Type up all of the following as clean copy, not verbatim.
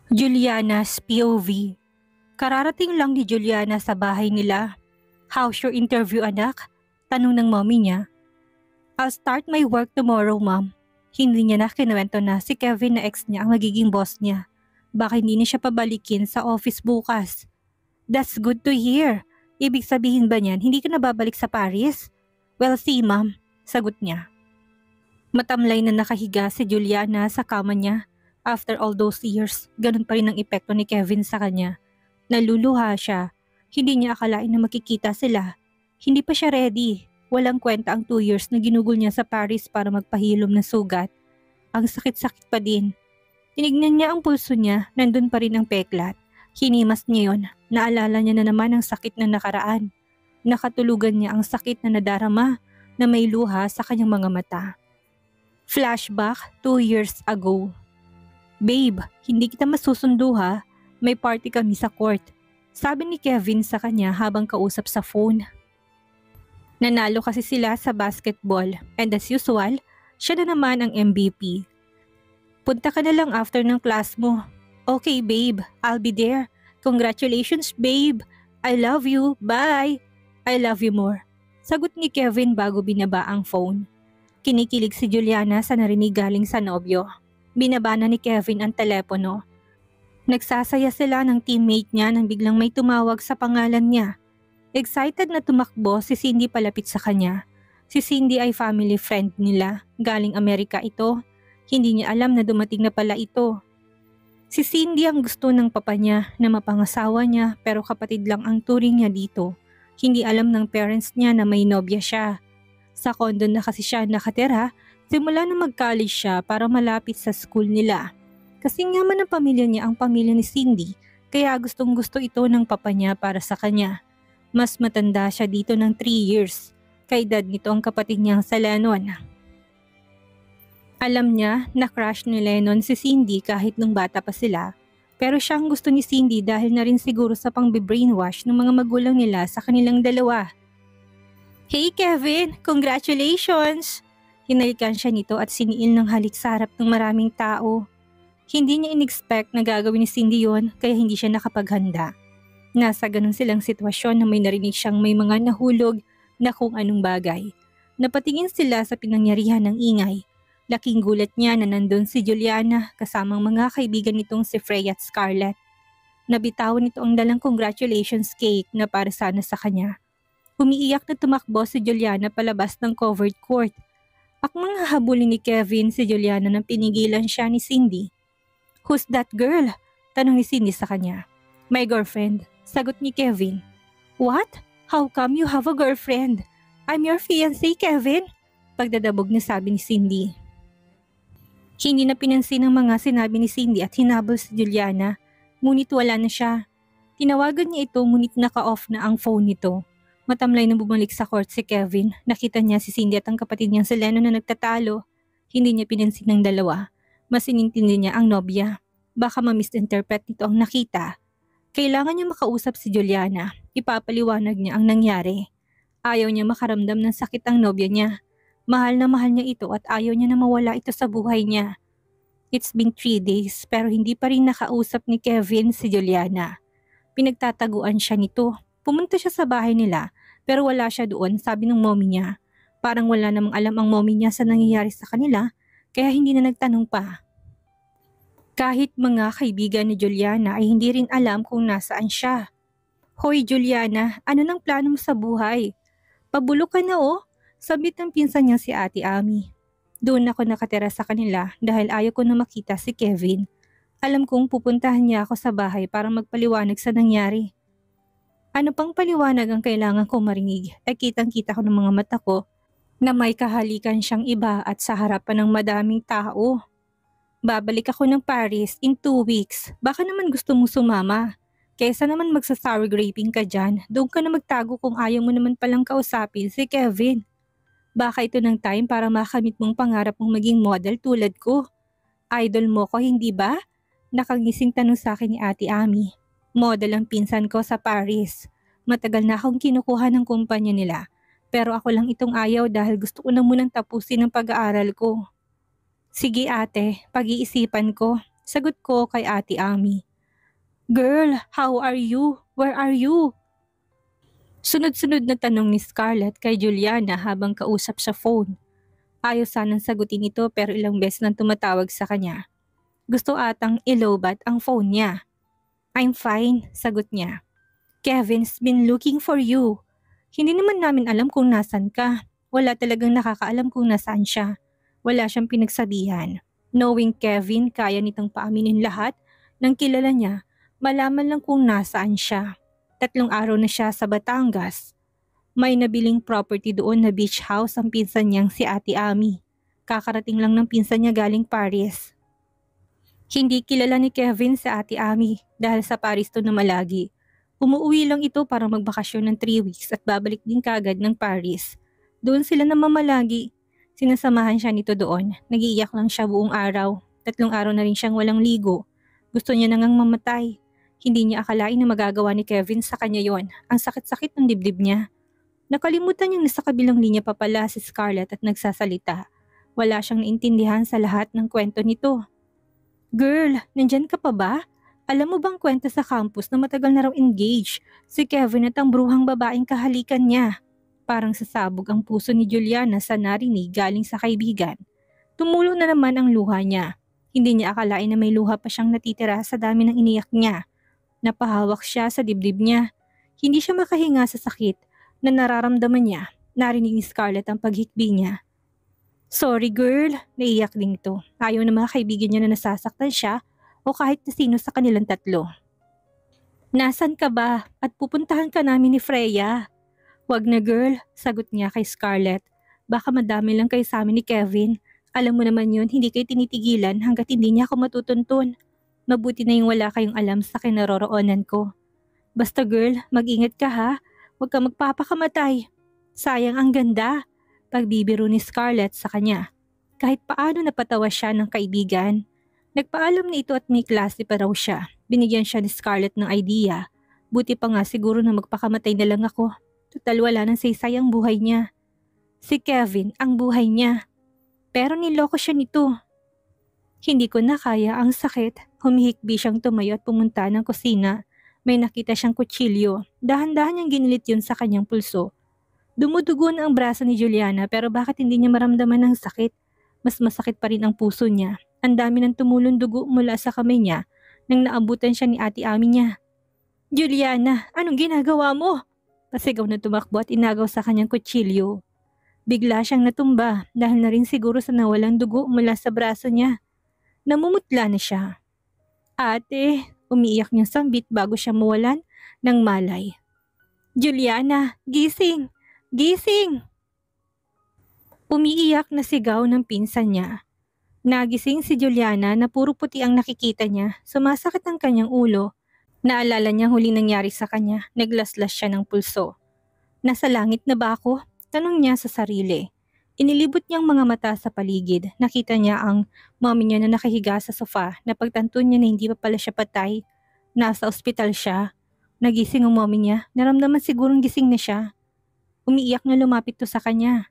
Juliana's POV. Kararating lang ni Juliana sa bahay nila. "How's your interview, anak?" tanong ng mommy niya. "I'll start my work tomorrow, mom." Hindi niya na kinuwento na si Kevin na ex niya ang magiging boss niya. Baka hindi niya siya pabalikin sa office bukas. "That's good to hear. Ibig sabihin ba niyan hindi ka na babalik sa Paris?" "Well, see, mom," sagot niya. Matamlay na nakahiga si Juliana sa kama niya. After all those years, ganun pa rin ang epekto ni Kevin sa kanya. Naluluha siya. Hindi niya akalain na makikita sila. Hindi pa siya ready. Walang kwenta ang 2 years na ginugol niya sa Paris para magpahilom ng sugat. Ang sakit-sakit pa din. Tinignan niya ang pulso niya, nandun pa rin ang peklat. Hinimas niya yun. Naalala niya na naman ang sakit na nakaraan. Nakatulugan niya ang sakit na nadarama na may luha sa kanyang mga mata. Flashback 2 years ago. "Babe, hindi kita masusundo ha. May party kami sa court," sabi ni Kevin sa kanya habang kausap sa phone. Nanalo kasi sila sa basketball and as usual, siya na naman ang MVP. "Punta ka na lang after ng class mo." "Okay babe, I'll be there. Congratulations babe. I love you. Bye." "I love you more," sagot ni Kevin bago binaba ang phone. Kinikilig si Juliana sa narinig galing sa nobyo. Binaba na ni Kevin ang telepono. Nagsasaya sila ng teammate niya nang biglang may tumawag sa pangalan niya. Excited na tumakbo si Cindy palapit sa kanya. Si Cindy ay family friend nila. Galing Amerika ito. Hindi niya alam na dumating na pala ito. Si Cindy ang gusto ng papa niya na mapangasawa niya pero kapatid lang ang turing niya dito. Hindi alam ng parents niya na may nobya siya. Sa condo na kasi siya nakatira simula na mag-college siya para malapit sa school nila. Kasi nga man ang pamilya niya ang pamilya ni Cindy, kaya gustong gusto ito ng papa niya para sa kanya. Mas matanda siya dito ng 3 years, kaedad nito ang kapatid niyang sa Lennon. Alam niya na crush ni Lennon si Cindy kahit nung bata pa sila, pero siya ang gusto ni Cindy dahil na rin siguro sa pang-brainwash ng mga magulang nila sa kanilang dalawa. "Hey Kevin, congratulations!" Hinalikan siya nito at siniil ng halik sa harap ng maraming tao. Hindi niya in-expect na gagawin ni Cindy yon kaya hindi siya nakapaghanda. Nasa ganun silang sitwasyon na may narinig siyang may mga nahulog na kung anong bagay. Napatingin sila sa pinangyarihan ng ingay. Laking gulat niya na nandun si Juliana kasamang mga kaibigan nitong si Freya at Scarlett. Nabitawan nito ang dalang congratulations cake na para sana sa kanya. Umiiyak na tumakbo si Juliana palabas ng covered court. Akmang hahabulin ni Kevin si Juliana nang pinigilan siya ni Cindy. "Who's that girl?" tanong ni Cindy sa kanya. "My girlfriend," sagot ni Kevin. "What? How come you have a girlfriend?" "I'm your fiancé, Kevin," pagdadabog na sabi ni Cindy. Hindi na pinansin ang mga sinabi ni Cindy at hinabol si Juliana, ngunit wala na siya. Tinawagan niya ito ngunit naka-off na ang phone nito. Matamlay na bumalik sa court si Kevin. Nakita niya si Cindy at ang kapatid niyang si Lennon na nagtatalo. Hindi niya pinansin ng dalawa. Mas inintindi niya ang nobya. Baka ma-misinterpret nito ang nakita. Kailangan niya makausap si Juliana. Ipapaliwanag niya ang nangyari. Ayaw niya makaramdam ng sakit ang nobya niya. Mahal na mahal niya ito at ayaw niya na mawala ito sa buhay niya. It's been 3 days pero hindi pa rin nakausap ni Kevin si Juliana. Pinagtataguan siya nito. Pumunta siya sa bahay nila pero wala siya doon, sabi ng mommy niya. Parang wala namang alam ang mommy niya sa nangyayari sa kanila kaya hindi na nagtanong pa. Kahit mga kaibigan ni Juliana ay hindi rin alam kung nasaan siya. "Hoy Juliana, ano nang plano mo sa buhay?" "Pabulok ka na oh," sabit ng pinsan niya si Ate Ami. Doon ako nakatira sa kanila dahil ayaw ko na makita si Kevin. Alam kong pupuntahan niya ako sa bahay para magpaliwanag sa nangyari. Ano pang paliwanag ang kailangan ko marinig? Kitang-kita ko ng mga mata ko na may kahalikan siyang iba at sa harapan ng madaming tao. "Babalik ako ng Paris in 2 weeks. Baka naman gusto mong sumama. Kesa naman magsa-sour graping ka dyan, doon ka na magtago kung ayaw mo naman palang kausapin si Kevin. Baka ito ng time para makamit mong pangarap mong maging model tulad ko. Idol mo ko, hindi ba?" Nakangising tanong sa akin ni Ate Ami. Model ang pinsan ko sa Paris. Matagal na akong kinukuha ng kumpanya nila. Pero ako lang itong ayaw dahil gusto ko na munang tapusin ang pag-aaral ko. "Sige ate, pag-iisipan ko," Sagot ko kay Ate Ami. Girl, how are you? Where are you? Sunod-sunod na tanong ni Scarlett kay Juliana habang kausap sa phone. Ayos sanang sagutin ito pero ilang beses nang tumatawag sa kanya. Gusto atang ilobat ang phone niya. I'm fine, sagot niya. Kevin's been looking for you. Hindi naman namin alam kung nasan ka. Wala talagang nakakaalam kung nasaan siya. Wala siyang pinagsabihan. Knowing Kevin, kaya nitong paaminin lahat ng kilala niya, malaman lang kung nasaan siya. 3 araw na siya sa Batangas. May nabiling property doon na beach house ang pinsan niyang si Ate Ami. Kakarating lang ng pinsan niya galing Paris. Hindi kilala ni Kevin sa Ate Ami dahil sa Paris to na malagi. Umuwi lang ito para magbakasyon ng 3 weeks at babalik din kagad ng Paris. Doon sila namamalagi. Sinasamahan siya nito doon. Nag-iiyak lang siya buong araw. 3 araw na rin siyang walang ligo. Gusto niya nang mamatay. Hindi niya akalain na magagawa ni Kevin sa kanya yon. Ang sakit-sakit ng dibdib niya. Nakalimutan niyang nasa kabilang linya pa pala si Scarlett at nagsasalita. Wala siyang naintindihan sa lahat ng kwento nito. Girl, nandyan ka pa ba? Alam mo bang kwento sa campus na matagal na raw engaged si Kevin at ang bruhang babaeng kahalikan niya? Parang sasabog ang puso ni Juliana sa narinig galing sa kaibigan. Tumulo na naman ang luha niya. Hindi niya akalain na may luha pa siyang natitira sa dami ng iniyak niya. Napahawak siya sa dibdib niya. Hindi siya makahinga sa sakit na nararamdaman niya. Narinig ni Scarlett ang paghikbi niya. Sorry girl, naiyak din ito. Ayaw ng mga kaibigan niya na nasasaktan siya o kahit na sino sa kanilang 3. Nasaan ka ba? At pupuntahan ka namin ni Freya. Wag na girl, sagot niya kay Scarlett. Baka madami lang kayo sa amin ni Kevin. Alam mo naman yun, hindi kayo tinitigilan hanggat hindi niya ako matutuntun. Mabuti na yung wala kayong alam sa kinaroroonan ko. Basta girl, mag-ingat ka ha. Huwag ka magpapakamatay. Sayang ang ganda. Pagbibiro ni Scarlett sa kanya. Kahit paano napatawa siya ng kaibigan. Nagpaalam na ito at may klase pa raw siya. Binigyan siya ni Scarlett ng idea. Buti pa nga siguro na magpakamatay na lang ako. Total wala nang saysay ang buhay niya. Si Kevin ang buhay niya. Pero niloko siya nito. Hindi ko na kaya ang sakit. Humihikbi siyang tumayo at pumunta ng kusina. May nakita siyang kutsilyo. Dahan-dahan niyang ginilit yun sa kanyang pulso. Dumudugo na ang braso ni Juliana pero bakit hindi niya maramdaman ng sakit? Mas masakit pa rin ang puso niya. Ang dami ng tumulong dugo mula sa kamay niya nang naabutan siya ni Ate Ami niya. Juliana, anong ginagawa mo? Pasigaw na tumakbo at inagaw sa kanyang kutsilyo. Bigla siyang natumba dahil na rin siguro sa nawalang dugo mula sa braso niya. Namumutla na siya. Ate, umiiyak niyang sambit bago siya mawalan ng malay. Juliana, gising! Gising! Umiiyak na sigaw ng pinsan niya. Nagising si Juliana na puro puti ang nakikita niya, sumasakit ang kanyang ulo. Naalala niya huli nangyari sa kanya, naglaslas siya ng pulso. Nasa langit na ba ako? Tanong niya sa sarili. Inilibot niyang mga mata sa paligid, nakita niya ang mommy niya na nakahiga sa sofa, napagtanto niya na hindi pa pala siya patay. Nasa ospital siya. Nagising ang mommy niya, naramdaman sigurong gising na siya. Umiiyak na lumapit to sa kanya.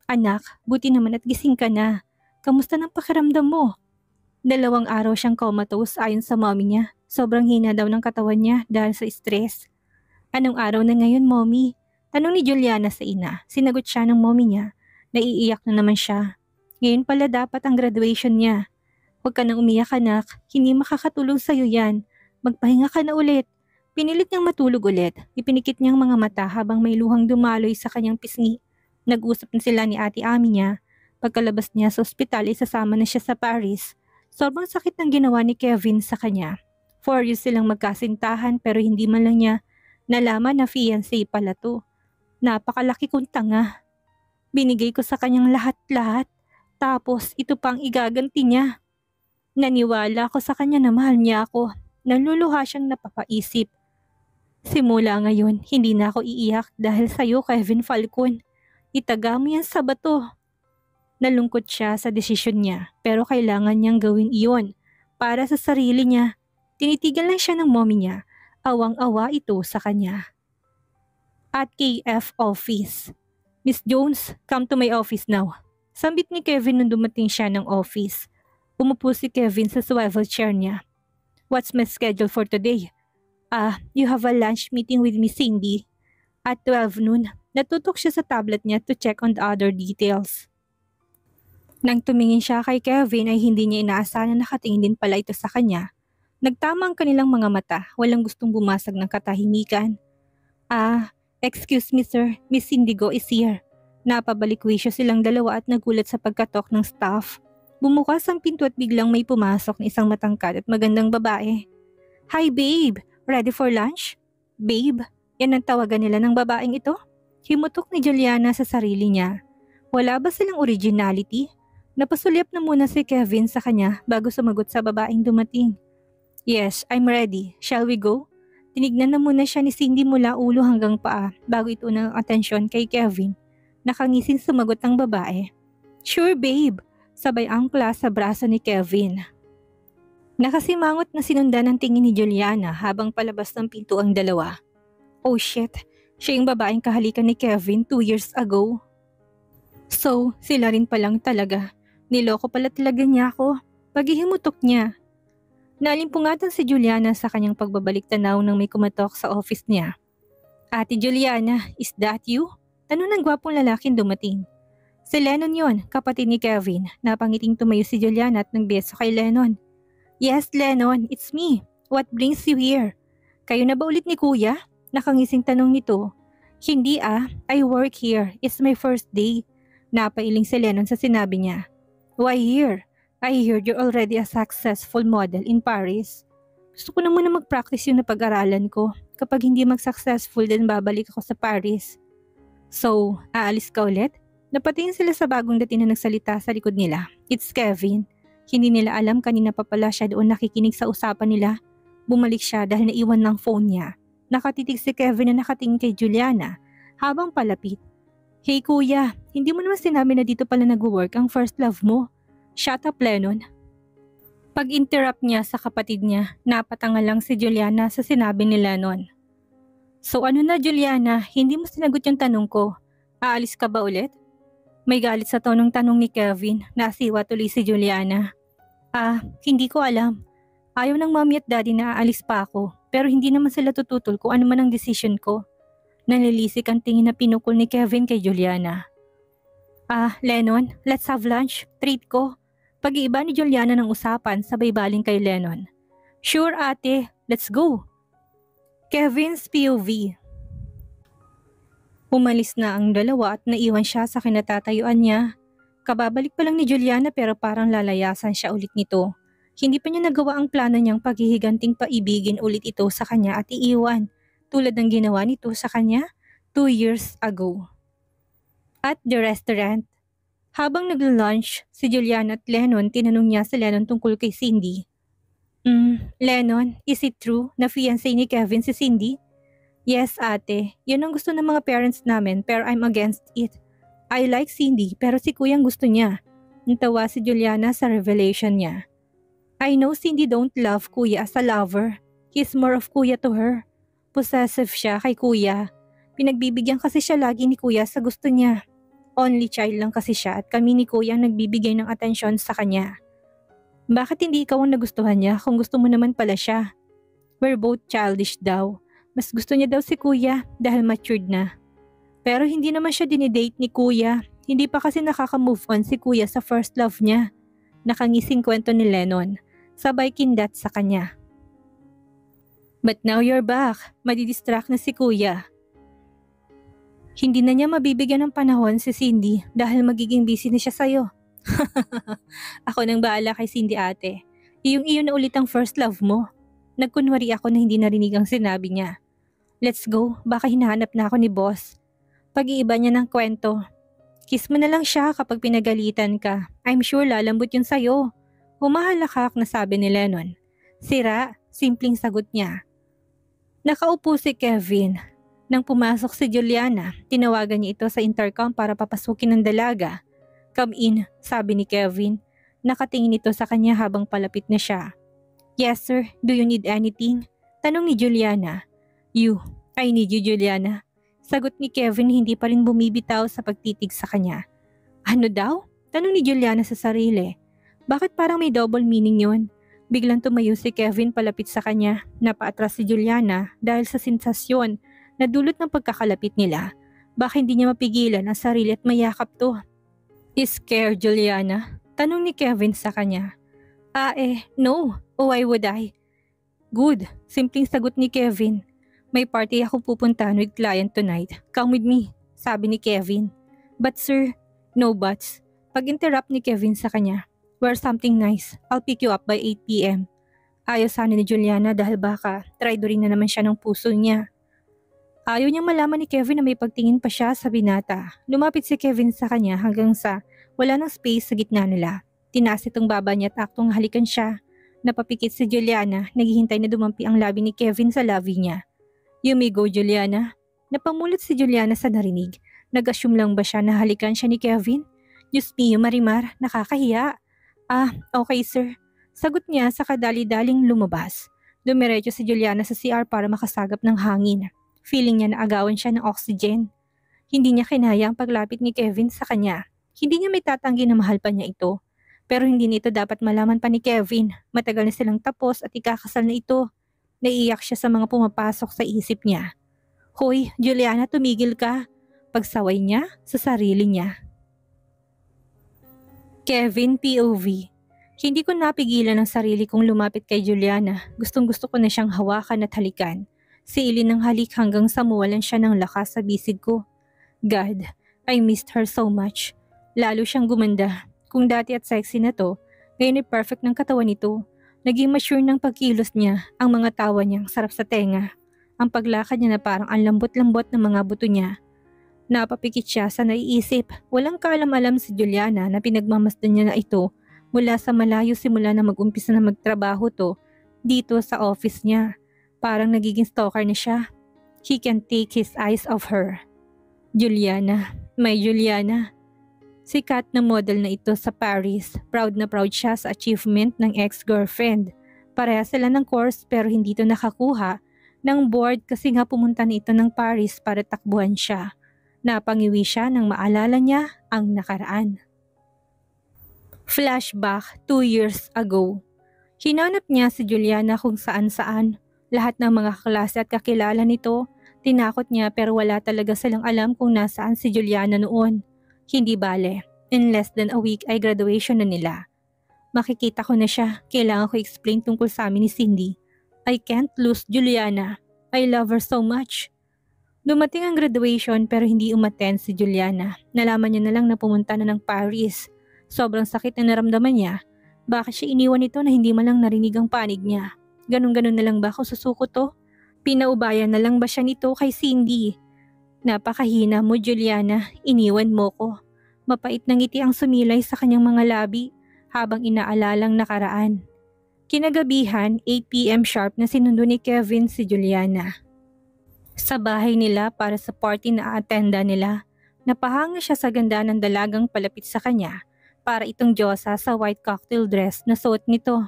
Anak, buti naman at gising ka na. Kamusta ng pakiramdam mo? 2 araw siyang comatose ayon sa mommy niya. Sobrang hina daw ng katawan niya dahil sa stress. Anong araw na ngayon, mommy? Tanong ni Juliana sa ina. Sinagot siya ng mommy niya. Naiiyak na naman siya. Ngayon pala dapat ang graduation niya. Huwag ka nang umiyak anak. Hindi makakatulong sa'yo yan. Magpahinga ka na ulit. Pinilit niyang matulog ulit. Ipinikit niyang mga mata habang may luhang dumaloy sa kanyang pisngi. Nag-usap na sila ni Ate Ami niya. Pagkalabas niya sa ospital, isasama na siya sa Paris. Sobrang sakit ng ginawa ni Kevin sa kanya. 4 years silang magkasintahan pero hindi man lang niya nalaman na fiancé pala to. Napakalaki kong tanga. Binigay ko sa kanyang lahat-lahat. Tapos ito pang igaganti niya. Naniwala ako sa kanya na mahal niya ako. Naluluha siyang napapaisip. Simula ngayon, hindi na ako iiyak dahil sa'yo, Kevin Falcon. Itaga mo yan sa bato. Nalungkot siya sa desisyon niya pero kailangan niyang gawin iyon para sa sarili niya. Tinitigan lang siya ng mommy niya. Awang-awa ito sa kanya. At KF office. Miss Jones, come to my office now. Sambit ni Kevin nung dumating siya ng office. Umupo si Kevin sa swivel chair niya. What's my schedule for today? You have a lunch meeting with Miss Cindy. At 12 noon, natutok siya sa tablet niya to check on the other details. Nang tumingin siya kay Kevin ay hindi niya inaasahan na nakatingin din pala ito sa kanya. Nagtama ang kanilang mga mata, walang gustong bumasag ng katahimikan. Excuse me sir, Miss Indigo is here. Napabalikwisyo silang dalawa at nagulat sa pagkatok ng staff. Bumukas ang pinto at biglang may pumasok na isang matangkad at magandang babae. Hi babe, ready for lunch? Babe, yan ang tawagan nila ng babaeng ito? Himutok ni Juliana sa sarili niya. Wala ba silang originality? Napasulyap na muna si Kevin sa kanya bago sumagot sa babaeng dumating. Yes, I'm ready. Shall we go? Tinignan na muna siya ni Cindy mula ulo hanggang paa bago ito ng atensyon kay Kevin. Nakangising sumagot ang babae. Sure babe, sabay angkla sa braso ni Kevin. Nakasimangot na sinundan ng tingin ni Juliana habang palabas ng pinto ang dalawa. Oh shit, siya yung babaeng kahalikan ni Kevin 2 years ago. So, sila rin palang talaga. Niloko pala talaga niya ako. Paghihimutok niya. Nalimpungatan si Juliana sa kanyang pagbabalik tanaw nang may kumatok sa office niya. Ate Juliana, is that you? Tanong ng gwapong lalaking dumating. Si Lennon yon, kapatid ni Kevin. Napangiting tumayo si Juliana at nagbeso kay Lennon. Yes Lennon, it's me. What brings you here? Kayo na ba ulit ni Kuya? Nakangising tanong nito. Hindi I work here. It's my first day. Napailing si Lennon sa sinabi niya. Why here? I heard you're already a successful model in Paris. Gusto ko na muna mag-practice yung napag-aralan ko. Kapag hindi mag-successful din babalik ako sa Paris. So, aalis ka ulit? Napatingin sila sa bagong dating na nagsalita sa likod nila. It's Kevin. Hindi nila alam kanina pa pala siya doon nakikinig sa usapan nila. Bumalik siya dahil naiwan ng phone niya. Nakatitig si Kevin na nakatingin kay Juliana habang palapit. Hey kuya, hindi mo naman sinabi na dito pala nag-work ang first love mo. Shut up Lennon. Pag-interrupt niya sa kapatid niya, napatangal lang si Juliana sa sinabi ni Lennon. So ano na Juliana, hindi mo sinagot yung tanong ko. Aalis ka ba ulit? May galit sa tonong tanong ni Kevin, nasiwa tuloy si Juliana. Hindi ko alam. Ayaw ng mommy at daddy na aalis pa ako, pero hindi naman sila tututol kung ano man ang decision ko. Nanilisik ang tingin na pinukol ni Kevin kay Juliana. Lennon, let's have lunch. Treat ko. Pag-iiba ni Juliana ng usapan sabay baling kay Lennon. Sure ate, let's go. Kevin's POV. Umalis na ang dalawa at naiwan siya sa kinatatayuan niya. Kababalik pa lang ni Juliana pero parang lalayasan siya ulit nito. Hindi pa niya nagawa ang plano niyang paghihiganting paibigin ulit ito sa kanya at iiwan. Tulad ng ginawa nito sa kanya 2 years ago. At the restaurant. Habang naglo-lunch, si Juliana at Lennon tinanong niya si Lennon tungkol kay Cindy. Lennon, is it true na fiancé ni Kevin si Cindy? Yes ate, yun ang gusto ng mga parents namin pero I'm against it. I like Cindy pero si Kuyang gusto niya. Natawa si Juliana sa revelation niya. I know Cindy don't love Kuya as a lover. He's more of Kuya to her. Possessive siya kay Kuya. Pinagbibigyan kasi siya lagi ni Kuya sa gusto niya. Only child lang kasi siya at kami ni Kuya ang nagbibigay ng atensyon sa kanya. Bakit hindi ikaw ang nagustuhan niya kung gusto mo naman pala siya? We're both childish daw. Mas gusto niya daw si Kuya dahil matured na. Pero hindi naman siya dinidate ni Kuya. Hindi pa kasi nakaka-move on si Kuya sa first love niya. Nakangising kwento ni Lennon. Sabay kindat sa kanya. But now you're back. Madidistract na si Kuya. Hindi na niya mabibigyan ng panahon si Cindy dahil magiging busy na siya sa'yo. Ako nang bahala kay Cindy ate. Iyong-iyo na ulit ang first love mo. Nagkunwari ako na hindi narinig ang sinabi niya. Let's go, baka hinahanap na ako ni boss. Pag-iiba niya ng kwento. Kiss mo na lang siya kapag pinagalitan ka. I'm sure lalambot yun sa'yo. Humahalakak na sabi ni Lennon. Sira, simpleng sagot niya. Nakaupo si Kevin. Nang pumasok si Juliana, tinawagan niya ito sa intercom para papasukin ng dalaga. Come in, sabi ni Kevin. Nakatingin ito sa kanya habang palapit na siya. Yes sir, do you need anything? Tanong ni Juliana. I need you Juliana. Sagot ni Kevin hindi pa rin bumibitaw sa pagtitig sa kanya. Ano daw? Tanong ni Juliana sa sarili. Bakit parang may double meaning yon? Biglang tumayo si Kevin palapit sa kanya. Napaatras si Juliana dahil sa sensasyon na dulot ng pagkakalapit nila. Baka hindi niya mapigilan ang sarili at mayakap to. Is scared, Juliana? Tanong ni Kevin sa kanya. No. Oh, why would I? Good, simpleng sagot ni Kevin. May party ako pupuntahan with client tonight. Come with me, sabi ni Kevin. But sir, no buts. Pag-interrupt ni Kevin sa kanya. Wear something nice. I'll pick you up by 8 p.m. Ayaw sana ni Juliana dahil baka traidorin na naman siya ng puso niya. Ayaw niyang malaman ni Kevin na may pagtingin pa siya sa binata. Lumapit si Kevin sa kanya hanggang sa wala ng space sa gitna nila. Tinaas itong baba niya at aktong halikan siya. Napapikit si Juliana, naghihintay na dumampi ang labi ni Kevin sa labi niya. You may go, Juliana. Napamulot si Juliana sa narinig. Nag-assume lang ba siya na halikan siya ni Kevin? Diyos mio, Marimar, nakakahiya. Okay sir. Sagot niya sa kadali-daling lumabas. Dumiretso si Juliana sa CR para makasagap ng hangin. Feeling niya na agawan siya ng oxygen. Hindi niya kinaya ang paglapit ni Kevin sa kanya. Hindi niya may tatanggi na mahal pa niya ito. Pero hindi nito dapat malaman pa ni Kevin. Matagal na silang tapos at ikakasal na ito. Naiiyak siya sa mga pumapasok sa isip niya. Hoy, Juliana, tumigil ka. Pagsaway niya sa sarili niya. Kevin POV. Hindi ko napigilan ang sarili kong lumapit kay Juliana. Gustong-gusto ko na siyang hawakan at halikan. Siilin ng halik hanggang sa mawalan siya ng lakas sa bisig ko. God, I missed her so much. Lalo siyang gumanda. Kung dati at sexy na to, ngayon ay perfect ng katawan nito. Naging mature ng pagkilos niya, ang mga tawa niyang sarap sa tenga. Ang paglakad niya na parang ang lambot-lambot ng mga buto niya. Napapikit siya sa naiisip. Walang kaalam-alam si Juliana na pinagmamasdan niya na ito mula sa malayo simula na mag-umpisa na magtrabaho to dito sa office niya. Parang nagiging stalker na siya. He can't take his eyes off her. Juliana, may Juliana. Sikat na model na ito sa Paris. Proud na proud siya sa achievement ng ex-girlfriend. Pareha sila ng course pero hindi ito nakakuha ng board kasi nga pumunta na ito ng Paris para takbuhan siya. Napangiwi siya nang maalala niya ang nakaraan. Flashback 2 years ago. Hinanap niya si Juliana kung saan-saan. Lahat ng mga klase at kakilala nito, tinakot niya pero wala talaga silang alam kung nasaan si Juliana noon. Hindi bale, in less than a week ay graduation na nila. Makikita ko na siya, kailangan ko explain tungkol sa amin ni Cindy. I can't lose Juliana. I love her so much. Dumating ang graduation pero hindi umattend si Juliana. Nalaman niya na lang na pumunta na ng Paris. Sobrang sakit na naramdaman niya. Bakit siya iniwan ito na hindi man lang narinig ang panig niya? Ganun-ganun na lang ba ako susuko to? Pinaubayan na lang ba siya nito kay Cindy? Napakahina mo, Juliana. Iniwan mo ko. Mapait na ngiti ang sumilay sa kanyang mga labi habang inaalalang nakaraan. Kinagabihan, 8 p.m. sharp na sinundo ni Kevin si Juliana. Sa bahay nila para sa party na attenda nila, napahanga siya sa ganda ng dalagang palapit sa kanya para itong diyosa sa white cocktail dress na suot nito.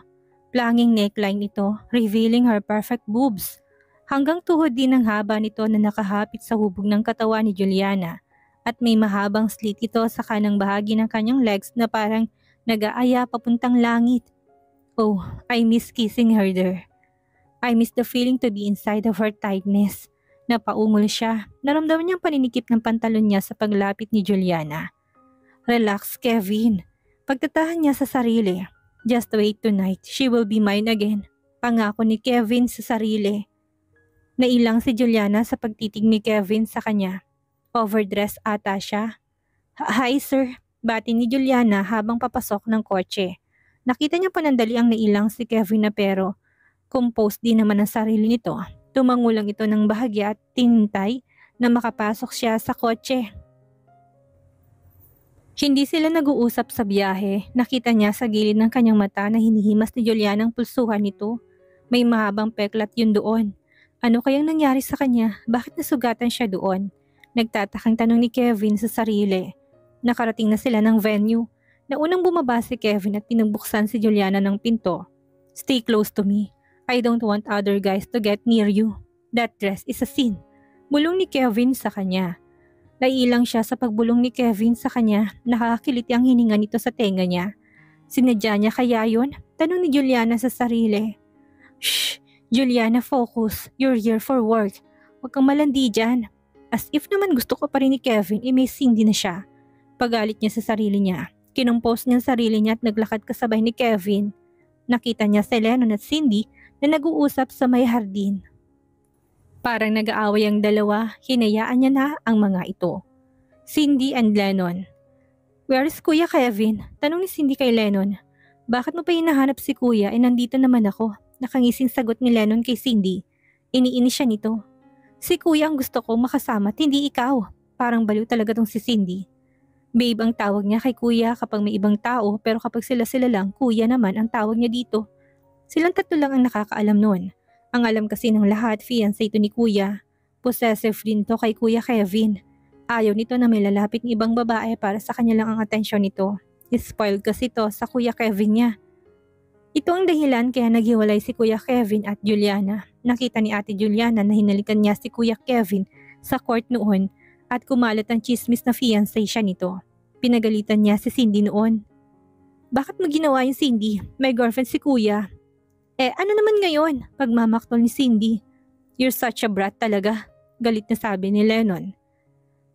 Planging neckline ito, revealing her perfect boobs. Hanggang tuhod din ang haba nito na nakahapit sa hubog ng katawan ni Juliana at may mahabang slit ito sa kanang bahagi ng kanyang legs na parang nag-aaya papuntang langit. Oh, I miss kissing her there. I miss the feeling to be inside of her tightness. Napaungol siya. Naramdaman niyang paninikip ng pantalon niya sa paglapit ni Juliana. Relax, Kevin. Pagtatahan niya sa sarili. Just wait tonight. She will be mine again. Pangako ni Kevin sa sarili. Nailang si Juliana sa pagtitig ni Kevin sa kanya. Overdressed ata siya. Hi sir, bati ni Juliana habang papasok ng kotse. Nakita niya panandali ang nailang si Kevin na pero composed din naman ang sarili nito. Tumango lang ito ng bahagya at tinintay na makapasok siya sa kotse. Hindi sila nag-uusap sa biyahe. Nakita niya sa gilid ng kanyang mata na hinihimas ni Juliana ang pulsuhan nito. May mahabang peklat yun doon. Ano kayang nangyari sa kanya? Bakit nasugatan siya doon? Nagtatakang tanong ni Kevin sa sarili. Nakarating na sila ng venue. Naunang bumaba si Kevin at pinubuksan si Juliana ng pinto. Stay close to me. I don't want other guys to get near you. That dress is a sin. Bulong ni Kevin sa kanya. Naiilang siya sa pagbulong ni Kevin sa kanya. Nakakakiliti ang hininga nito sa tenga niya. Sinadya niya kaya yun? Tanong ni Juliana sa sarili. Shh! Juliana, focus. You're here for work. Huwag kang malandi dyan. As if naman gusto ko pa rin ni Kevin, may Cindy na siya. Pagalit niya sa sarili niya. Kinumpos niya ang sarili niya at naglakad kasabay ni Kevin. Nakita niya si Lennon at Cindy na nag-uusap sa may hardin. Parang nag-aaway ang dalawa, hinayaan niya na ang mga ito. Cindy and Lennon. Where is Kuya Kevin? Tanong ni Cindy kay Lennon. Bakit mo pa hinahanap si Kuya? Nandito naman ako. Nakangising sagot ni Lennon kay Cindy. Iniinis siya nito. Si Kuya ang gusto ko makasama at hindi ikaw. Parang baliw talaga tong si Cindy. Babe ang tawag niya kay Kuya kapag may ibang tao pero kapag sila-sila lang, Kuya naman ang tawag niya dito. Silang tatlo lang ang nakakaalam noon. Ang alam kasi ng lahat, fiancé ito ni Kuya. Possessive din to kay Kuya Kevin. Ayaw nito na may lalapit ng ibang babae para sa kanya lang ang atensyon nito. Spoiled kasi to sa Kuya Kevin niya. Ito ang dahilan kaya naghiwalay si Kuya Kevin at Juliana. Nakita ni Ate Juliana na hinalikan niya si Kuya Kevin sa court noon at kumalat ang chismis na fiancé siya nito. Pinagalitan niya si Cindy noon. Bakit mo ginawa yung Cindy? May girlfriend si Kuya. Ano naman ngayon? Pagmamaktol ni Cindy. You're such a brat talaga. Galit na sabi ni Lennon.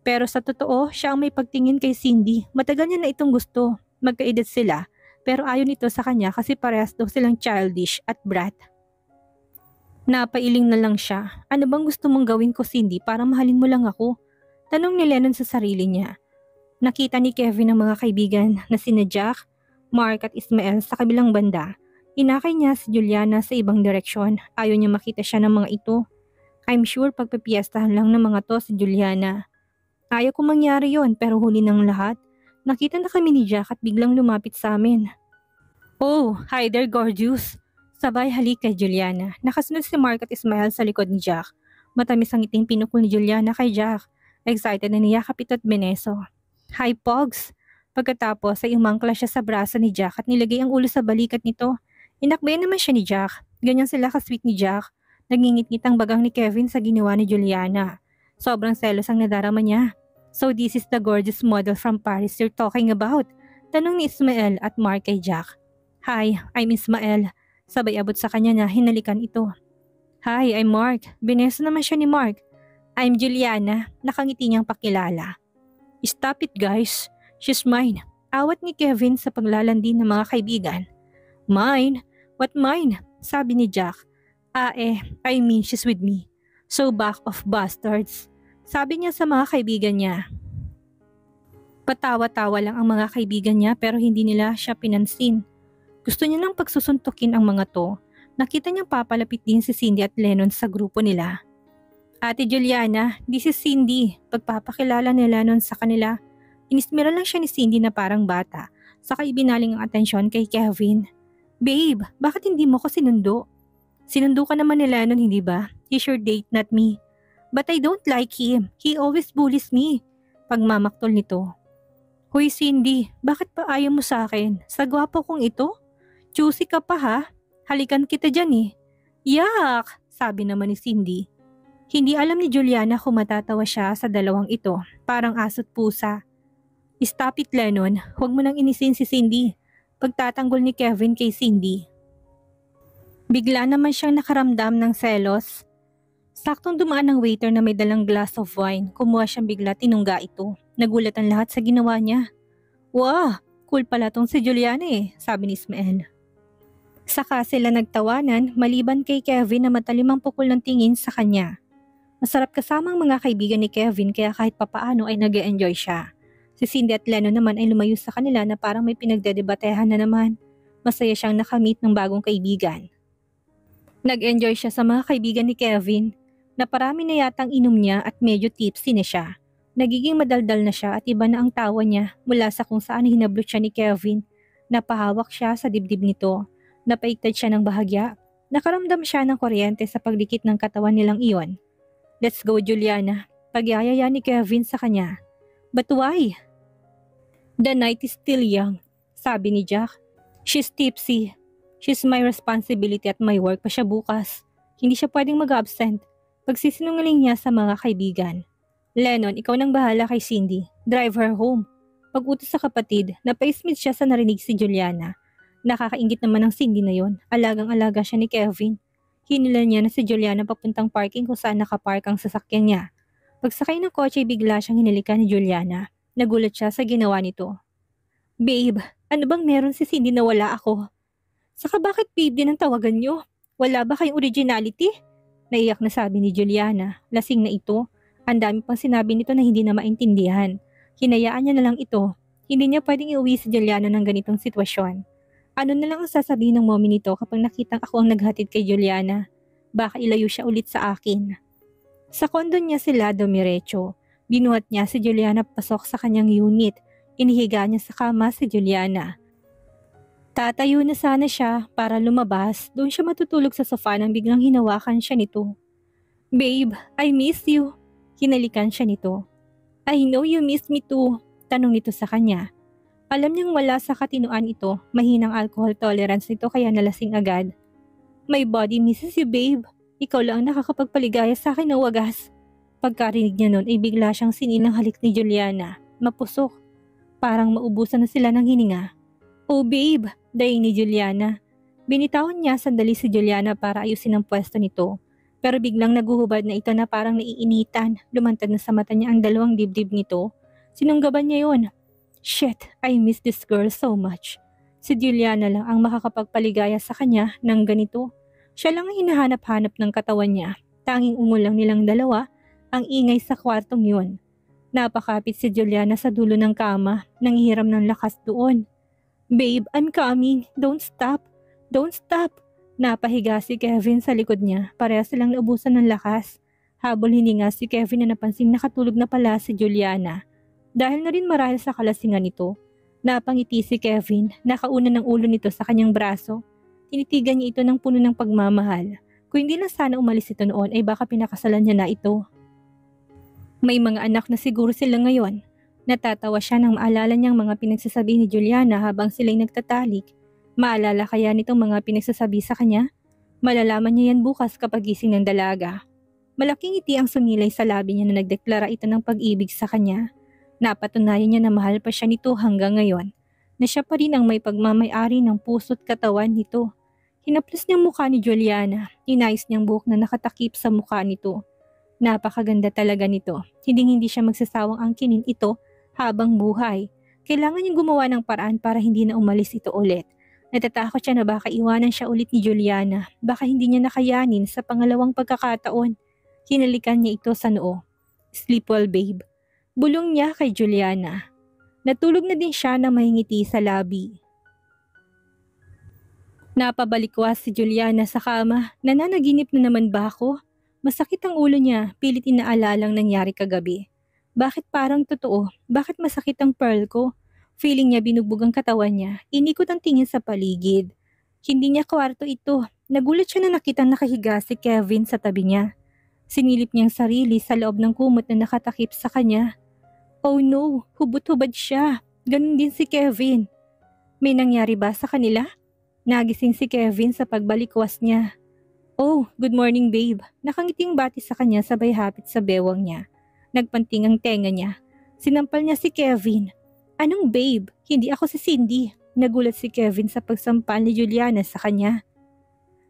Pero sa totoo, siya ang may pagtingin kay Cindy. Matagal niya na itong gusto. Magkaedad sila. Pero ayaw nito sa kanya kasi parehas daw silang childish at brat. Napailing na lang siya. Ano bang gusto mong gawin ko, Cindy, para mahalin mo lang ako? Tanong ni Lennon sa sarili niya. Nakita ni Kevin ang mga kaibigan na sina Jack, Mark at Ismael sa kabilang banda. Inakay niya si Juliana sa ibang direksyon. Ayaw niya makita siya ng mga ito. I'm sure pagpipiestahan lang ng mga to si Juliana. Ayaw kong mangyari yon pero huli ng lahat. Nakita na kami ni Jack at biglang lumapit sa amin. Oh, hi there gorgeous. Sabay halik kay Juliana. Nakasunod si Mark at Ismael sa likod ni Jack. Matamis ang iting pinukol ni Juliana kay Jack. Excited na niyakap ito at beneso. Hi Pogs. Pagkatapos ay umangkla siya sa braso ni Jack at nilagay ang ulo sa balikat nito. Inakbayan naman siya ni Jack. Ganyan sila ka-sweet ni Jack. Nagingit-ngit ang bagang ni Kevin sa ginawa ni Juliana. Sobrang selos ang nadarama niya. So this is the gorgeous model from Paris you're talking about? Tanong ni Ismael at Mark kay Jack. Hi, I'm Ismael. Sabay abot sa kanya na hinalikan ito. Hi, I'm Mark. Bineso naman siya ni Mark. I'm Juliana. Nakangiti niyang pakilala. Stop it guys. She's mine. Awat ni Kevin sa paglalandi ng mga kaibigan. Mine? What mine? Sabi ni Jack. I mean she's with me. So back off bastards. Sabi niya sa mga kaibigan niya. Patawa-tawa lang ang mga kaibigan niya pero hindi nila siya pinansin. Gusto niya nang pagsusuntukin ang mga to. Nakita niyang papalapit din si Cindy at Lennon sa grupo nila. Ate Juliana, this is Cindy. Pagpapakilala ni Lennon sa kanila. Inismira lang siya ni Cindy na parang bata. Saka ibinaling ang atensyon kay Kevin. Babe, bakit hindi mo ko sinundo? Sinundo ka naman ni Lennon, hindi ba? He's your date, not me. But I don't like him. He always bullies me. Pagmamaktol nito. Hoy Cindy, bakit pa ayaw mo sa akin? Sa gwapo kong ito? Juicy ka pa ha? Halikan kita dyan eh. Yak! Sabi naman ni Cindy. Hindi alam ni Juliana kung matatawa siya sa dalawang ito. Parang aso't pusa. Stop it Lennon. Huwag mo nang inisin si Cindy. Pagtatanggol ni Kevin kay Cindy. Bigla naman siyang nakaramdam ng selos. Saktong dumaan ng waiter na may dalang glass of wine. Kumuha siyang bigla, tinungga ito. Nagulat ang lahat sa ginawa niya. Wow, cool pala tong si Juliana eh, sabi ni Ismael. Saka sila nagtawanan maliban kay Kevin na matalim ang pukol ng tingin sa kanya. Masarap kasamang mga kaibigan ni Kevin kaya kahit papaano ay nag-e-enjoy siya. Si Cindy at Lennon naman ay lumayo sa kanila na parang may pinagdedebatehan na naman. Masaya siyang nakamit ng bagong kaibigan. Nag-enjoy siya sa mga kaibigan ni Kevin. Naparami na yatang inom niya at medyo tipsy na siya. Nagiging madaldal na siya at iba na ang tawa niya mula sa kung saan hinablot siya ni Kevin. Napahawak siya sa dibdib nito. Napaigtad siya ng bahagya. Nakaramdam siya ng kuryente sa pagdikit ng katawan nilang iyon. Let's go Juliana. Pagyayaya ni Kevin sa kanya. But why? The night is still young, sabi ni Jack. She's tipsy. She's my responsibility at my work pa siya bukas. Hindi siya pwedeng mag-absent. Pagsisinungaling niya sa mga kaibigan. Lennon, ikaw nang bahala kay Cindy. Drive her home. Pag-utos sa kapatid, napaismid siya sa narinig si Juliana. Nakakaingit naman ang Cindy na yon. Alagang-alaga siya ni Kevin. Hinila niya na si Juliana papuntang parking kung saan nakapark ang sasakyan niya. Pagsakay ng kotse bigla siyang hinalikan ni Juliana. Nagulat siya sa ginawa nito. Babe, ano bang meron si Cindy na wala ako? Saka bakit babe din ang tawagan niyo? Wala ba kayong originality? Naiyak na sabi ni Juliana. Lasing na ito. Ang dami pang sinabi nito na hindi na maintindihan. Hinayaan niya na lang ito. Hindi niya pwedeng iuwi si Juliana ng ganitong sitwasyon. Ano na lang ang sasabihin ng mommy nito kapag nakitang ako ang naghatid kay Juliana? Baka ilayo siya ulit sa akin. Sa kondo niya sila dumiretso. Binuhat niya si Juliana pasok sa kanyang unit. Inihiga niya sa kama si Juliana. Tatayo na sana siya para lumabas. Doon siya matutulog sa sofa nang biglang hinawakan siya nito. Babe, I miss you. Hinalikan siya nito. I know you miss me too. Tanong nito sa kanya. Alam niyang wala sa katinuan ito. Mahinang alcohol tolerance nito kaya nalasing agad. My body misses you babe. Ikaw lang ang nakakapagpaligaya sa akin ng wagas. Pagkarinig niya noon ay bigla siyang sinilang halik ni Juliana. Mapusok. Parang maubusan na sila ng hininga. Oh babe, daing ni Juliana. Binitawan niya sandali si Juliana para ayusin ang pwesto nito. Pero biglang naguhubad na ito na parang naiinitan. Lumantad na sa mata niya ang dalawang dibdib nito. Sinunggaban niya yon. Shit, I miss this girl so much. Si Juliana lang ang makakapagpaligaya sa kanya ng ganito. Siya lang ang hinahanap-hanap ng katawan niya. Tanging ungol lang nilang dalawa ang ingay sa kwartong yun. Napakapit si Juliana sa dulo ng kama, nanghihiram ng lakas doon. Babe, I'm coming. Don't stop. Don't stop. Napahiga si Kevin sa likod niya. Parehas silang naubusan ng lakas. Habol hininga si Kevin na napansing nakatulog na pala si Juliana. Dahil na rin marahil sa kalasingan nito, napangiti si Kevin, nakauna ng ulo nito sa kanyang braso. Tinitigan niya ito ng puno ng pagmamahal. Kung hindi na sana umalis ito noon ay baka pinakasalan niya na ito. May mga anak na siguro sila ngayon. Natatawa siya nang maalala niyang mga pinagsasabi ni Juliana habang sila'y nagtatalik. Maalala kaya nitong mga pinagsasabi sa kanya? Malalaman niya yan bukas kapag gising ng dalaga. Malaking ngiti ang sumilay sa labi niya na nagdeklara ito ng pag-ibig sa kanya. Napatunayan niya na mahal pa siya nito hanggang ngayon. Na siya pa rin ang may pagmamay-ari ng puso't katawan nito. Hinaplos niyang mukha ni Juliana. Inayos niyang buhok na nakatakip sa mukha nito. Napakaganda talaga nito. Hindi siya magsasawang angkinin ito habang buhay. Kailangan niyang gumawa ng paraan para hindi na umalis ito ulit. Natatakot siya na baka iwanan siya ulit ni Juliana. Baka hindi niya nakayanin sa pangalawang pagkakataon. Hinalikan niya ito sa noo. Sleep well, babe. Bulong niya kay Juliana. Natulog na din siya na mahingiti sa labi. Napabalikwas si Juliana sa kama. Nananaginip na naman ba ako? Masakit ang ulo niya, pilit inaalalang nangyari kagabi. Bakit parang totoo? Bakit masakit ang pearl ko? Feeling niya binugbog ang katawan niya. Inikot ang tingin sa paligid. Hindi niya kwarto ito. Nagulat siya na nakitang nakahiga si Kevin sa tabi niya. Sinilip niyang sarili sa loob ng kumot na nakatakip sa kanya. Oh no, hubot-hubad siya. Ganun din si Kevin. May nangyari ba sa kanila? Nagising si Kevin sa pagbalikwas niya. Oh, good morning babe. Nakangiting bati sa kanya sabay hapit sa bewang niya. Nagpanting ang tenga niya. Sinampal niya si Kevin. Anong babe? Hindi ako si Cindy. Nagulat si Kevin sa pagsampal ni Juliana sa kanya.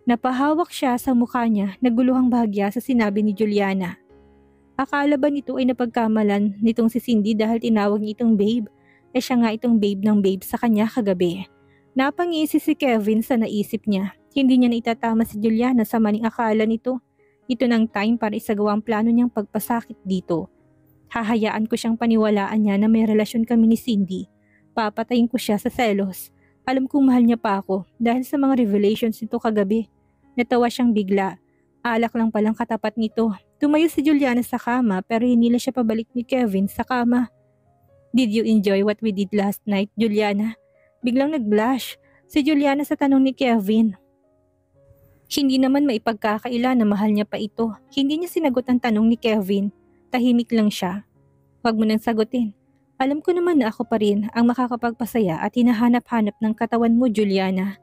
Napahawak siya sa mukha niya, naguluhang bahagya sa sinabi ni Juliana. Akala ba nito ay napagkamalan nitong si Cindy dahil tinawag niya itong babe? Siya nga itong babe ng babe sa kanya kagabi. Napangisi si Kevin sa naisip niya. Hindi niya na itatama si Juliana sa maling akala nito. Ito ng time para isagawa ang plano niyang pagpasakit dito. Hahayaan ko siyang paniwalaan niya na may relasyon kami ni Cindy. Papatayin ko siya sa selos. Alam kong mahal niya pa ako dahil sa mga revelations nito kagabi. Natawa siyang bigla. Alak lang palang katapat nito. Tumayo si Juliana sa kama pero hinila siya pabalik ni Kevin sa kama. Did you enjoy what we did last night, Juliana? Biglang nag-blush si Juliana sa tanong ni Kevin. Hindi naman maipagkakaila na mahal niya pa ito. Hindi niya sinagot ang tanong ni Kevin. Tahimik lang siya. Huwag mo nang sagutin. Alam ko naman na ako pa rin ang makakapagpasaya at hinahanap-hanap ng katawan mo, Juliana.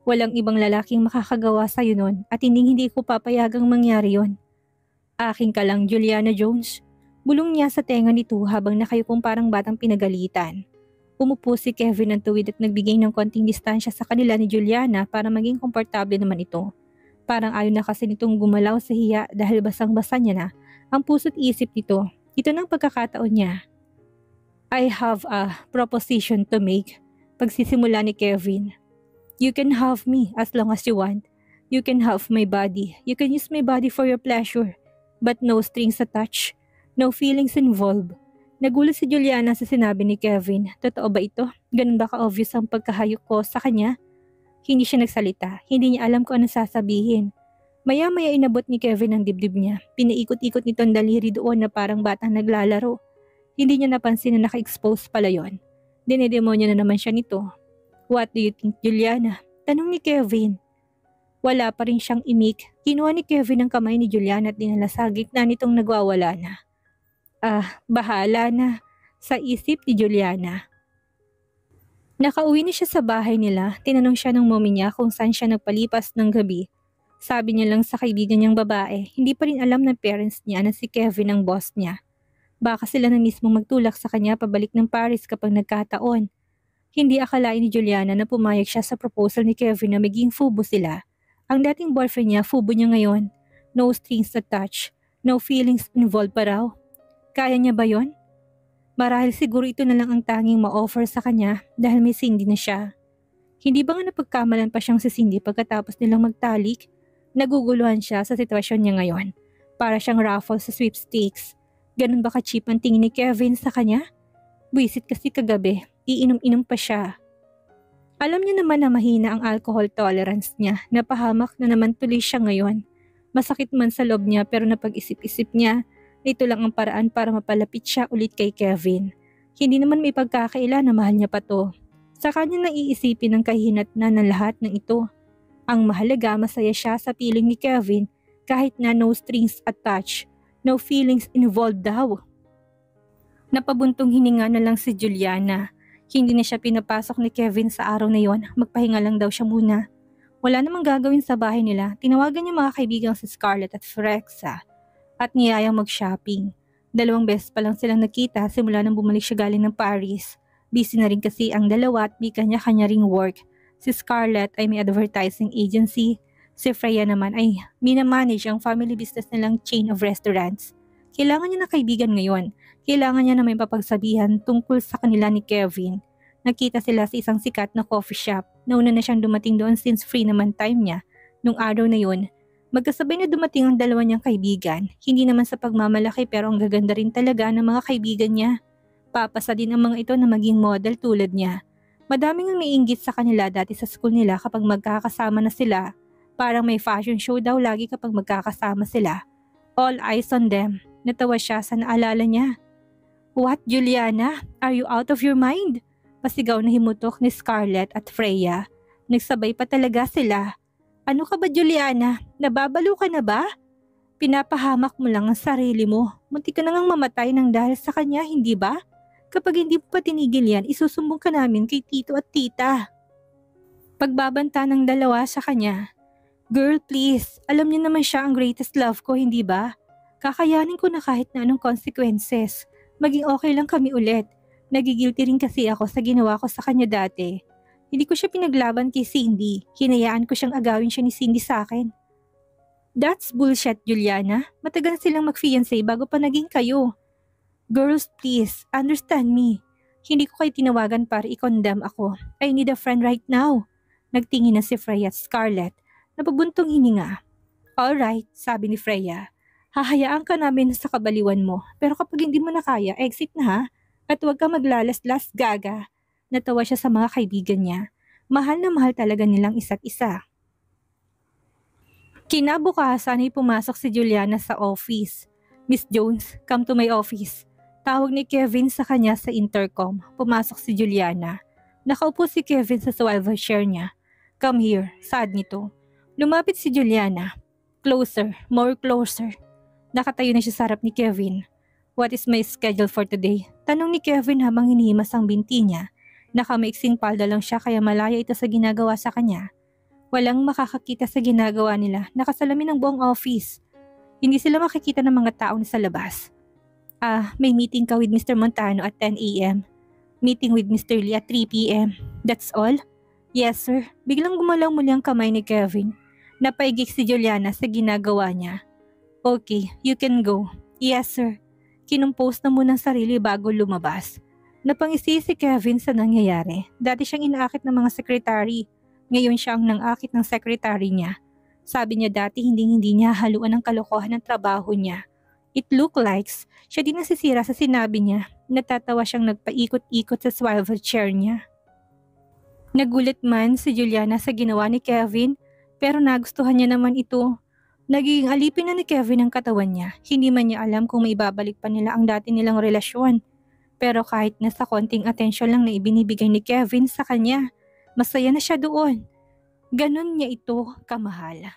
Walang ibang lalaking makakagawa sa'yo nun at hindi ko papayagang mangyari yon. Aking ka lang, Juliana Jones. Bulong niya sa tenga nito habang nakayukong parang batang pinagalitan. Umupo si Kevin ng tuwid at nagbigay ng konting distansya sa kanila ni Juliana para maging komportable naman ito. Parang ayaw na kasi nitong gumalaw sa hiya dahil basang-basa niya na ang puso't isip nito. Ito ng pagkakataon niya. I have a proposition to make. Pagsisimula ni Kevin. You can have me as long as you want. You can have my body. You can use my body for your pleasure. But no strings attached. No feelings involved. Nagulat si Juliana sa sinabi ni Kevin. Totoo ba ito? Ganun ba ka-obvious ang pagkahayok ko sa kanya? Hindi siya nagsalita. Hindi niya alam kung ano sasabihin. Maya-maya inabot ni Kevin ang dibdib niya. Pinaikot-ikot nito ang daliri doon na parang batang naglalaro. Hindi niya napansin na naka-expose pala yon. Dinedemonyo na naman siya nito. What do you think, Juliana? Tanong ni Kevin. Wala pa rin siyang imik. Kinuha ni Kevin ang kamay ni Juliana at dinala sa gitna nitong nagwawala na. Bahala na, sa isip ni Juliana. Nakauwi na siya sa bahay nila. Tinanong siya ng mommy niya kung saan siya nagpalipas ng gabi. Sabi niya lang sa kaibigan niyang babae, hindi pa rin alam ng parents niya na si Kevin ang boss niya. Baka sila na mismong magtulak sa kanya pabalik ng Paris kapag nagkataon. Hindi akalain ni Juliana na pumayag siya sa proposal ni Kevin na maging fubo sila. Ang dating boyfriend niya, fubo niya ngayon. No strings attached, no feelings involved pa raw. Kaya niya ba yon? Marahil siguro ito na lang ang tanging ma-offer sa kanya dahil may Cindy na siya. Hindi ba nga napagkamalan pa siyang si Cindy pagkatapos nilang magtalik? Naguguluhan siya sa sitwasyon niya ngayon. Para siyang raffle sa sweepstakes. Ganun ba ka-cheap ang tingin ni Kevin sa kanya? Buisit kasi kagabi, iinom-inom pa siya. Alam niya naman na mahina ang alcohol tolerance niya, napahamak na naman tuloy siya ngayon. Masakit man sa loob niya pero napag-isip-isip niya, ito lang ang paraan para mapalapit siya ulit kay Kevin. Hindi naman may pagkakaila na mahal niya pa to. Sa kanya nang iisipin ang kahinatnan ng lahat ng ito. Ang mahalaga, masaya siya sa piling ni Kevin kahit na no strings attached, no feelings involved daw. Napabuntong hininga na lang si Juliana. Hindi na siya pinapasok ni Kevin sa araw na yon, magpahinga lang daw siya muna. Wala namang gagawin sa bahay nila, tinawagan niya mga kaibigang si Scarlett at Frexa. At niyayang mag-shopping. 2 beses pa lang silang nakita simula nang bumalik siya galing ng Paris. Busy na rin kasi ang dalawa at may kanya-kanya ring work. Si Scarlett ay may advertising agency. Si Freya naman ay minamanage ang family business nilang chain of restaurants. Kailangan niya ng kaibigan ngayon. Kailangan niya na may papagsabihan tungkol sa kanila ni Kevin. Nakita sila sa isang sikat na coffee shop. Nauna na siyang dumating doon since free naman time niya. Nung araw na yun, magkasabay na dumating ang dalawa niyang kaibigan. Hindi naman sa pagmamalaki pero ang gaganda rin talaga ng mga kaibigan niya. Papasa din ang mga ito na maging model tulad niya. Madaming ang naiinggit sa kanila dati sa school nila kapag magkakasama na sila. Parang may fashion show daw lagi kapag magkakasama sila. All eyes on them. Natawa siya sa naalala niya. What, Juliana? Are you out of your mind? Pasigaw na himutok ni Scarlett at Freya. Nagsabay pa talaga sila. Ano ka ba, Juliana? Nababalo ka na ba? Pinapahamak mo lang ang sarili mo. Muntik ka na ngang mamatay ng dahil sa kanya, hindi ba? Kapag hindi mo pa tinigil yan, isusumbong ka namin kay tito at tita. Pagbabanta ng dalawa sa kanya. Girl, please. Alam niyo naman siya ang greatest love ko, hindi ba? Kakayanin ko na kahit na anong consequences. Maging okay lang kami ulit. Nagigilty rin kasi ako sa ginawa ko sa kanya dati. Hindi ko siya pinaglaban kay Cindy. Hinayaan ko siyang agawin siya ni Cindy sa akin. That's bullshit, Juliana. Matagal silang mag-fiancé bago pa naging kayo. Girls, please, understand me. Hindi ko kayo tinawagan para i-condemn ako. I need a friend right now. Nagtingin na si Freya at Scarlett. Napabuntong hininga. Alright, sabi ni Freya. Hahayaan ka namin sa kabaliwan mo. Pero kapag hindi mo na kaya, exit na ha. At huwag ka maglalas-las, gaga. Natawa siya sa mga kaibigan niya. Mahal na mahal talaga nilang isa't isa. Kinabukasan ay pumasok si Juliana sa office. Miss Jones, come to my office. Tawag ni Kevin sa kanya sa intercom. Pumasok si Juliana. Nakaupo si Kevin sa swivel chair niya. Come here, sad nito. Lumapit si Juliana. Closer, more closer. Nakatayo na siya sa harap ni Kevin. What is my schedule for today? Tanong ni Kevin habang hinihimas ang binti niya. Nakamaiksing palda lang siya kaya malaya ito sa ginagawa sa kanya. Walang makakakita sa ginagawa nila. Nakasalamin ang buong office. Hindi sila makikita ng mga tao sa labas. May meeting ka with Mr. Montano at 10 a.m. Meeting with Mr. Lee at 3 p.m. That's all? Yes, sir. Biglang gumalaw muli ang kamay ni Kevin. Napaigik si Juliana sa ginagawa niya. Okay, you can go. Yes, sir. Kinumpose na muna ang sarili bago lumabas. Napangisi si Kevin sa nangyayari. Dati siyang inaakit ng mga sekretary. Ngayon siya ang nangakit ng sekretary niya. Sabi niya dati hindi niya haluan ng kalokohan ng trabaho niya. It looked like siya din nasisira sa sinabi niya. Natatawa siyang nagpaikot-ikot sa swivel chair niya. Nagulat man si Juliana sa ginawa ni Kevin, pero nagustuhan niya naman ito. Nagiging alipin na ni Kevin ang katawan niya. Hindi man niya alam kung may babalik pa nila ang dati nilang relasyon. Pero kahit nasa konting atensyon lang na ibinibigay ni Kevin sa kanya, masaya na siya doon. Ganon niya ito kamahal.